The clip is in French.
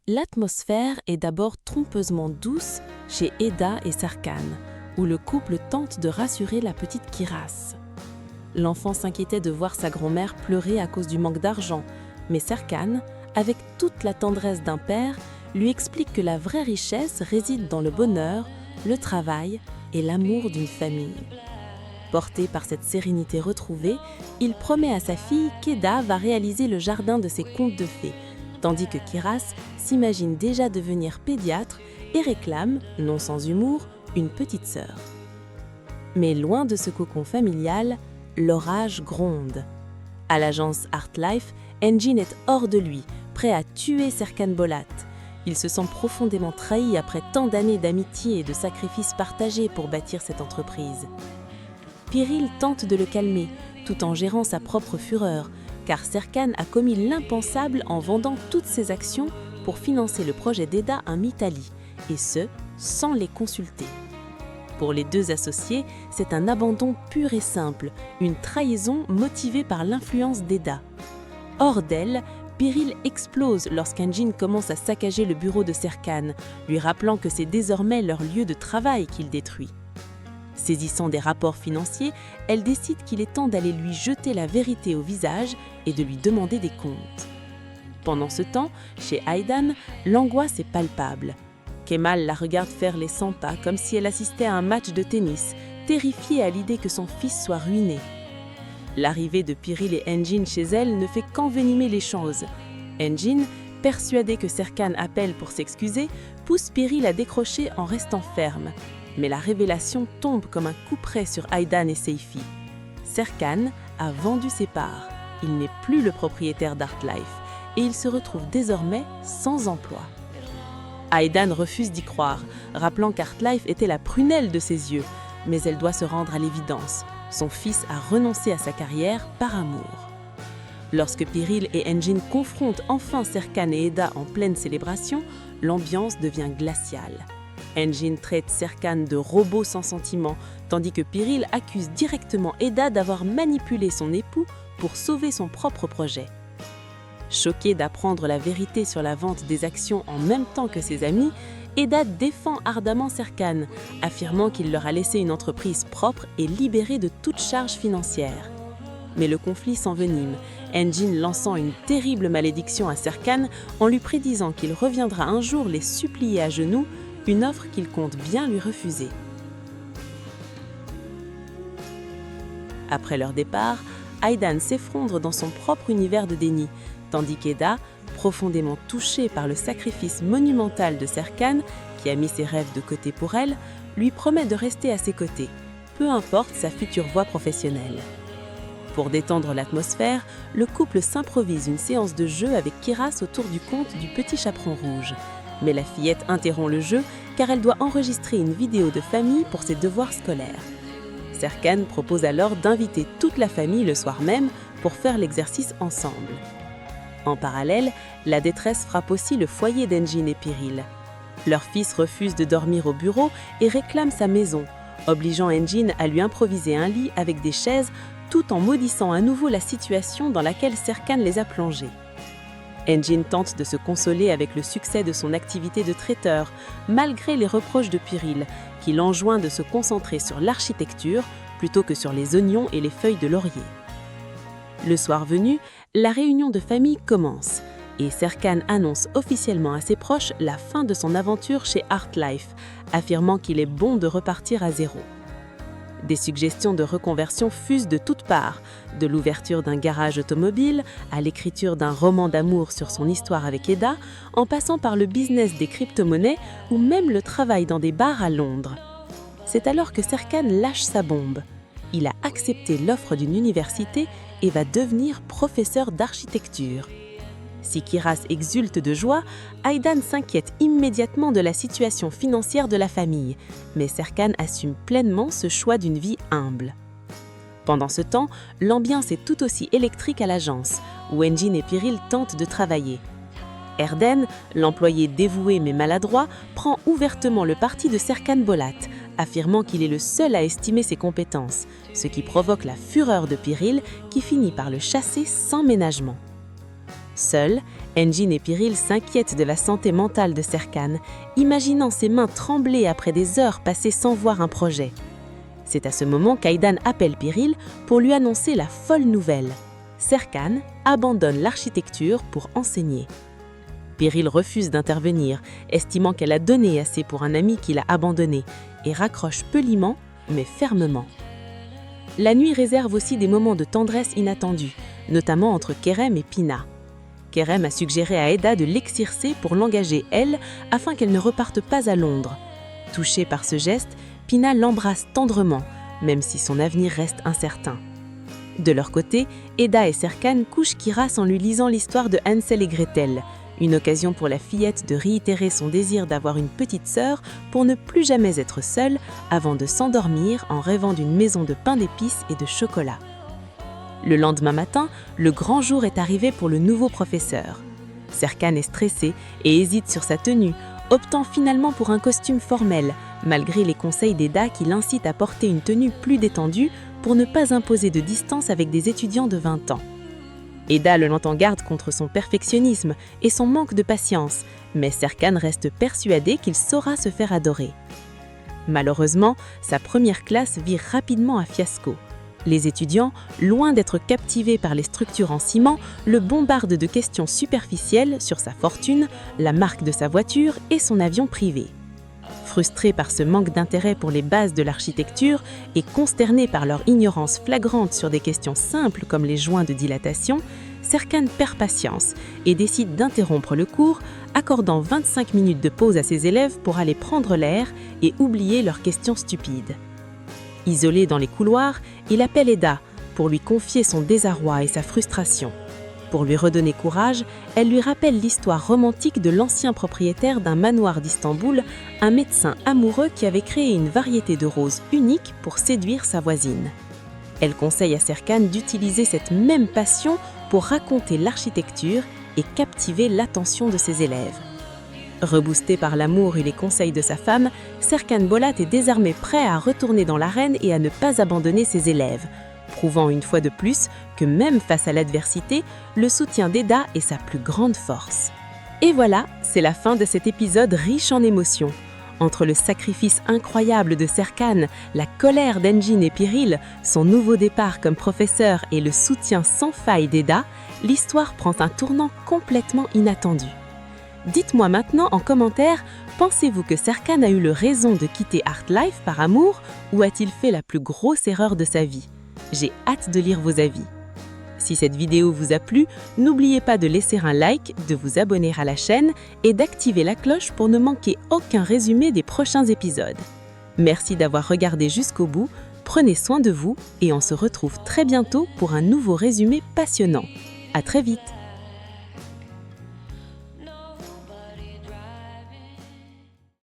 L'atmosphère est d'abord trompeusement douce chez Eda et Serkan, où le couple tente de rassurer la petite Kiraz. L'enfant s'inquiétait de voir sa grand-mère pleurer à cause du manque d'argent, mais Serkan, avec toute la tendresse d'un père, lui explique que la vraie richesse réside dans le bonheur, le travail et l'amour d'une famille. Porté par cette sérénité retrouvée, il promet à sa fille qu'Eda va réaliser le jardin de ses contes de fées, tandis que Kiraz s'imagine déjà devenir pédiatre et réclame, non sans humour, une petite sœur. Mais loin de ce cocon familial, l'orage gronde. À l'agence Artlife, Engin est hors de lui, prêt à tuer Serkan Bolat. Il se sent profondément trahi après tant d'années d'amitié et de sacrifices partagés pour bâtir cette entreprise. Piril tente de le calmer, tout en gérant sa propre fureur, car Serkan a commis l'impensable en vendant toutes ses actions pour financer le projet d'Eda en Italie, et ce, sans les consulter. Pour les deux associés, c'est un abandon pur et simple, une trahison motivée par l'influence d'Eda. Hors d'elle, Piril explose lorsqu'Engin commence à saccager le bureau de Serkan, lui rappelant que c'est désormais leur lieu de travail qu'il détruit. Saisissant des rapports financiers, elle décide qu'il est temps d'aller lui jeter la vérité au visage et de lui demander des comptes. Pendant ce temps, chez Aydan, l'angoisse est palpable. Kemal la regarde faire les 100 pas comme si elle assistait à un match de tennis, terrifiée à l'idée que son fils soit ruiné. L'arrivée de Piril et Engin chez elle ne fait qu'envenimer les choses. Engin, persuadé que Serkan appelle pour s'excuser, pousse Piril à décrocher en restant ferme. Mais la révélation tombe comme un couperet sur Aydan et Seifi. Serkan a vendu ses parts. Il n'est plus le propriétaire d'Artlife et il se retrouve désormais sans emploi. Aydan refuse d'y croire, rappelant qu'Artlife était la prunelle de ses yeux, mais elle doit se rendre à l'évidence. Son fils a renoncé à sa carrière par amour. Lorsque Piril et Engin confrontent enfin Serkan et Eda en pleine célébration, l'ambiance devient glaciale. Engin traite Serkan de robot sans sentiment, tandis que Piril accuse directement Eda d'avoir manipulé son époux pour sauver son propre projet. Choquée d'apprendre la vérité sur la vente des actions en même temps que ses amis, Eda défend ardemment Serkan, affirmant qu'il leur a laissé une entreprise propre et libérée de toute charge financière. Mais le conflit s'envenime, Engin lançant une terrible malédiction à Serkan en lui prédisant qu'il reviendra un jour les supplier à genoux, une offre qu'il compte bien lui refuser. Après leur départ, Aydan s'effondre dans son propre univers de déni, tandis qu'Eda, profondément touchée par le sacrifice monumental de Serkan, qui a mis ses rêves de côté pour elle, lui promet de rester à ses côtés, peu importe sa future voie professionnelle. Pour détendre l'atmosphère, le couple s'improvise une séance de jeu avec Kiraz autour du conte du petit chaperon rouge. Mais la fillette interrompt le jeu car elle doit enregistrer une vidéo de famille pour ses devoirs scolaires. Serkan propose alors d'inviter toute la famille le soir même pour faire l'exercice ensemble. En parallèle, la détresse frappe aussi le foyer d'Engin et Piril. Leur fils refuse de dormir au bureau et réclame sa maison, obligeant Engin à lui improviser un lit avec des chaises tout en maudissant à nouveau la situation dans laquelle Serkan les a plongés. Engin tente de se consoler avec le succès de son activité de traiteur, malgré les reproches de Piril, qui l'enjoint de se concentrer sur l'architecture plutôt que sur les oignons et les feuilles de laurier. Le soir venu, la réunion de famille commence et Serkan annonce officiellement à ses proches la fin de son aventure chez Artlife, affirmant qu'il est bon de repartir à zéro. Des suggestions de reconversion fusent de toutes parts, de l'ouverture d'un garage automobile à l'écriture d'un roman d'amour sur son histoire avec Eda, en passant par le business des crypto-monnaies ou même le travail dans des bars à Londres. C'est alors que Serkan lâche sa bombe. Il a accepté l'offre d'une université et va devenir professeur d'architecture. Si Kiraz exulte de joie, Aydan s'inquiète immédiatement de la situation financière de la famille, mais Serkan assume pleinement ce choix d'une vie humble. Pendant ce temps, l'ambiance est tout aussi électrique à l'agence, où Engin et Piril tentent de travailler. Erden, l'employé dévoué mais maladroit, prend ouvertement le parti de Serkan Bolat, affirmant qu'il est le seul à estimer ses compétences, ce qui provoque la fureur de Piril qui finit par le chasser sans ménagement. Seuls, Engin et Piril s'inquiètent de la santé mentale de Serkan, imaginant ses mains trembler après des heures passées sans voir un projet. C'est à ce moment qu'Aydan appelle Piril pour lui annoncer la folle nouvelle. Serkan abandonne l'architecture pour enseigner. Piril refuse d'intervenir, estimant qu'elle a donné assez pour un ami qui l'a abandonné, et raccroche poliment, mais fermement. La nuit réserve aussi des moments de tendresse inattendus, notamment entre Kerem et Pina. Kerem a suggéré à Eda de l'exercer pour l'engager, elle, afin qu'elle ne reparte pas à Londres. Touchée par ce geste, Pina l'embrasse tendrement, même si son avenir reste incertain. De leur côté, Eda et Serkan couchent Kiraz en lui lisant l'histoire de Hansel et Gretel, une occasion pour la fillette de réitérer son désir d'avoir une petite sœur pour ne plus jamais être seule avant de s'endormir en rêvant d'une maison de pain d'épices et de chocolat. Le lendemain matin, le grand jour est arrivé pour le nouveau professeur. Serkan est stressé et hésite sur sa tenue, optant finalement pour un costume formel, malgré les conseils d'Eda qui l'incitent à porter une tenue plus détendue pour ne pas imposer de distance avec des étudiants de 20 ans. Eda le lance en garde contre son perfectionnisme et son manque de patience, mais Serkan reste persuadé qu'il saura se faire adorer. Malheureusement, sa première classe vire rapidement à fiasco. Les étudiants, loin d'être captivés par les structures en ciment, le bombardent de questions superficielles sur sa fortune, la marque de sa voiture et son avion privé. Frustré par ce manque d'intérêt pour les bases de l'architecture et consterné par leur ignorance flagrante sur des questions simples comme les joints de dilatation, Serkan perd patience et décide d'interrompre le cours, accordant 25 minutes de pause à ses élèves pour aller prendre l'air et oublier leurs questions stupides. Isolé dans les couloirs, il appelle Eda pour lui confier son désarroi et sa frustration. Pour lui redonner courage, elle lui rappelle l'histoire romantique de l'ancien propriétaire d'un manoir d'Istanbul, un médecin amoureux qui avait créé une variété de roses unique pour séduire sa voisine. Elle conseille à Serkan d'utiliser cette même passion pour raconter l'architecture et captiver l'attention de ses élèves. Reboosté par l'amour et les conseils de sa femme, Serkan Bolat est désormais prêt à retourner dans l'arène et à ne pas abandonner ses élèves, prouvant une fois de plus que même face à l'adversité, le soutien d'Eda est sa plus grande force. Et voilà, c'est la fin de cet épisode riche en émotions. Entre le sacrifice incroyable de Serkan, la colère d'Engin et Piril, son nouveau départ comme professeur et le soutien sans faille d'Eda, l'histoire prend un tournant complètement inattendu. Dites-moi maintenant en commentaire, pensez-vous que Serkan a eu le raison de quitter Artlife par amour ou a-t-il fait la plus grosse erreur de sa vie ? J'ai hâte de lire vos avis. Si cette vidéo vous a plu, n'oubliez pas de laisser un like, de vous abonner à la chaîne et d'activer la cloche pour ne manquer aucun résumé des prochains épisodes. Merci d'avoir regardé jusqu'au bout, prenez soin de vous et on se retrouve très bientôt pour un nouveau résumé passionnant. À très vite!